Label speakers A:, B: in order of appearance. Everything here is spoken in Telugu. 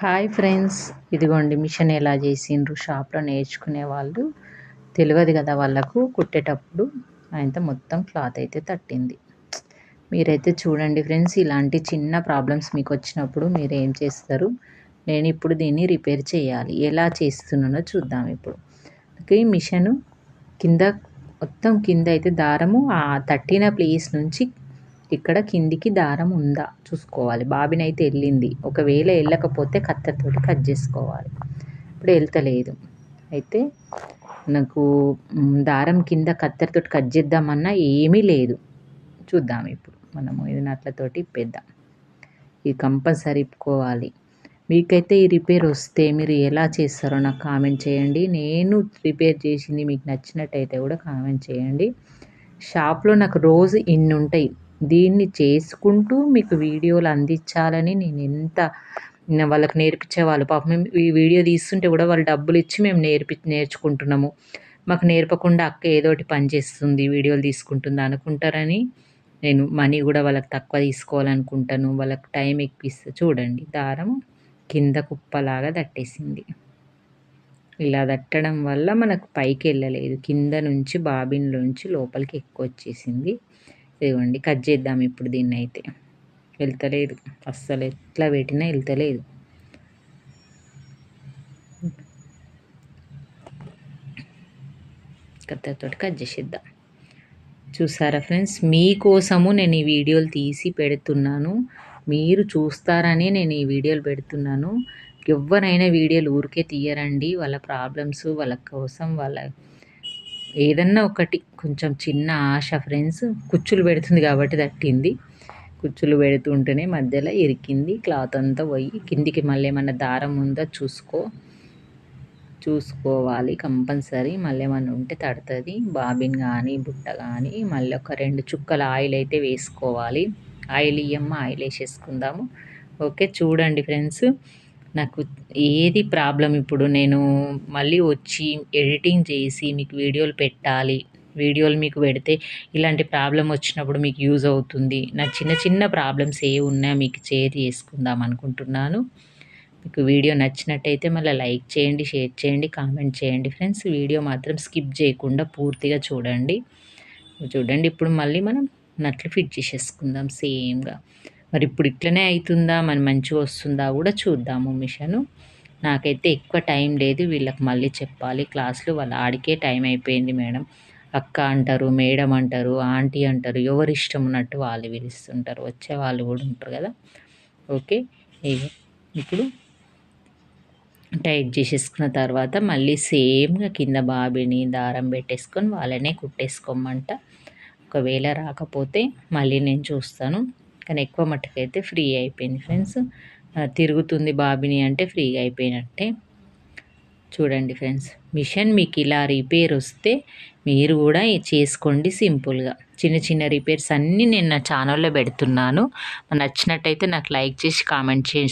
A: హాయ్ ఫ్రెండ్స్, ఇదిగోండి మిషన్ ఎలా చేసిండ్రు షాప్లో నేర్చుకునే వాళ్ళు. తెలియదు కదా వాళ్ళకు కుట్టేటప్పుడు. అయితే మొత్తం క్లాత్ అయితే తట్టింది. మీరైతే చూడండి ఫ్రెండ్స్, ఇలాంటి చిన్న ప్రాబ్లమ్స్ మీకు వచ్చినప్పుడు మీరు ఏం చేస్తారు? నేను ఇప్పుడు దీన్ని రిపేర్ చేయాలి, ఎలా చేస్తున్నానో చూద్దాం. ఇప్పుడు ఈ మిషను కింద మొత్తం కింద అయితే దారము ఆ తట్టిన ప్లేస్ నుంచి ఇక్కడ కిందికి దారం ఉందా చూసుకోవాలి. బాబిన్ అయితే వెళ్ళింది, ఒకవేళ వెళ్ళకపోతే కత్తెరతోటి కట్ చేసుకోవాలి. ఇప్పుడు వెళ్తలేదు, అయితే నాకు దారం కింద కత్తెరతోటి కట్ చేద్దామన్నా ఏమీ లేదు. చూద్దాం ఇప్పుడు మనము ఇది నట్లతోటి ఇప్పేద్దాం. ఇది కంపల్సరీ ఇప్పుకోవాలి. మీకైతే ఈ రిపేర్ వస్తే మీరు ఎలా చేస్తారో నాకు కామెంట్ చేయండి. నేను రిపేర్ చేసింది మీకు నచ్చినట్టయితే కూడా కామెంట్ చేయండి. షాప్లో నాకు రోజు ఇన్ని ఉంటాయి. దీన్ని చేసుకుంటూ మీకు వీడియోలు అందించాలని నేను ఎంత వాళ్ళకి నేర్పించేవాళ్ళు. పాపం ఈ వీడియో తీస్తుంటే కూడా వాళ్ళు డబ్బులు ఇచ్చి మేము నేర్చుకుంటున్నాము, మాకు నేర్పకుండా అక్క ఏదోటి పని చేస్తుంది వీడియోలు తీసుకుంటుంది అనుకుంటారని నేను మనీ కూడా వాళ్ళకి తక్కువ తీసుకోవాలనుకుంటాను. వాళ్ళకి టైం ఎక్కువ చూడండి, దారం కింద కుప్పలాగా తట్టేసింది. ఇలా తట్టడం వల్ల మనకు పైకి వెళ్ళలేదు, కింద నుంచి బాబిన్లోంచి లోపలికి ఎక్కువ వచ్చేసింది. ఇదిగోండి, కట్ చేద్దాం ఇప్పుడు. దీన్ని అయితే వెళ్తలేదు, అస్సలు ఎట్లా పెట్టినా వెళ్తలేదు. కత్తెరతోటి కట్ చేసేద్దాం. చూసారా ఫ్రెండ్స్, మీకోసము నేను ఈ వీడియోలు తీసి పెడుతున్నాను, మీరు చూస్తారని నేను ఈ వీడియోలు పెడుతున్నాను. ఎవరైనా వీడియోలు ఊరికే తీయరండి, వాళ్ళ ప్రాబ్లమ్స్ వాళ్ళ కోసం, వాళ్ళ ఏదన్నా ఒకటి కొంచెం చిన్న ఆశ ఫ్రెండ్స్. కుచ్చులు పెడుతుంది కాబట్టి తట్టింది, కుచ్చులు పెడుతుంటేనే మధ్యలో ఇరికింది, క్లాత్ అంతా పోయి కిందికి మళ్ళీ ఏమన్నా దారం ఉందో చూసుకోవాలి కంపల్సరీ. మళ్ళీ ఏమన్నా ఉంటే తడుతుంది, బాబిన్ కానీ బుట్ట కానీ. మళ్ళీ ఒక 2 చుక్కల ఆయిల్ అయితే వేసుకోవాలి. ఆయిల్ ఆయిల్ వేసేసుకుందాము. ఓకే, చూడండి ఫ్రెండ్స్, నాకు ఏది ప్రాబ్లం ఇప్పుడు నేను మళ్ళీ వచ్చి ఎడిటింగ్ చేసి మీకు వీడియోలు పెట్టాలి. వీడియోలు మీకు పెడితే ఇలాంటి ప్రాబ్లం వచ్చినప్పుడు మీకు యూజ్ అవుతుంది. నా చిన్న చిన్న ప్రాబ్లమ్స్ ఏ ఉన్నా మీకు షేర్ చేసుకుందాం అనుకుంటున్నాను. మీకు వీడియో నచ్చినట్టయితే మళ్ళీ లైక్ చేయండి, షేర్ చేయండి, కామెంట్ చేయండి ఫ్రెండ్స్. వీడియో మాత్రం స్కిప్ చేయకుండా పూర్తిగా చూడండి. ఇప్పుడు మళ్ళీ మనం నట్లు ఫిట్ చేసేసుకుందాం సేమ్గా. మరి ఇప్పుడు ఇట్లనే అవుతుందా, మరి మంచిగా వస్తుందా కూడా చూద్దాము మిషను. నాకైతే ఎక్కువ టైం లేదు, వీళ్ళకి మళ్ళీ చెప్పాలి క్లాసులు. వాళ్ళ ఆడికే టైం అయిపోయింది. మేడం అక్క అంటారు, మేడం అంటారు, ఆంటీ అంటారు, ఎవరు ఇష్టం ఉన్నట్టు వాళ్ళు పిలుస్తుంటారు. వచ్చే వాళ్ళు కూడా ఉంటారు కదా. ఓకే, ఇప్పుడు టైట్ చేసేసుకున్న తర్వాత మళ్ళీ సేమ్గా కింద బాబిని దారం పెట్టేసుకొని వాళ్ళనే కుట్టేసుకోమంట. ఒకవేళ రాకపోతే మళ్ళీ నేను చూస్తాను, కానీ ఎక్కువ మట్టుకైతే ఫ్రీ అయిపోయింది ఫ్రెండ్స్. తిరుగుతుంది బాబిని అంటే ఫ్రీగా అయిపోయినట్టే. చూడండి ఫ్రెండ్స్, మిషన్ మీకు ఇలా రిపేర్ వస్తే మీరు కూడా చేసుకోండి సింపుల్గా. చిన్న చిన్న రిపేర్స్ అన్నీ నేను నా ఛానల్లో పెడుతున్నాను. నచ్చినట్టయితే నాకు లైక్ చేసి కామెంట్ చేసి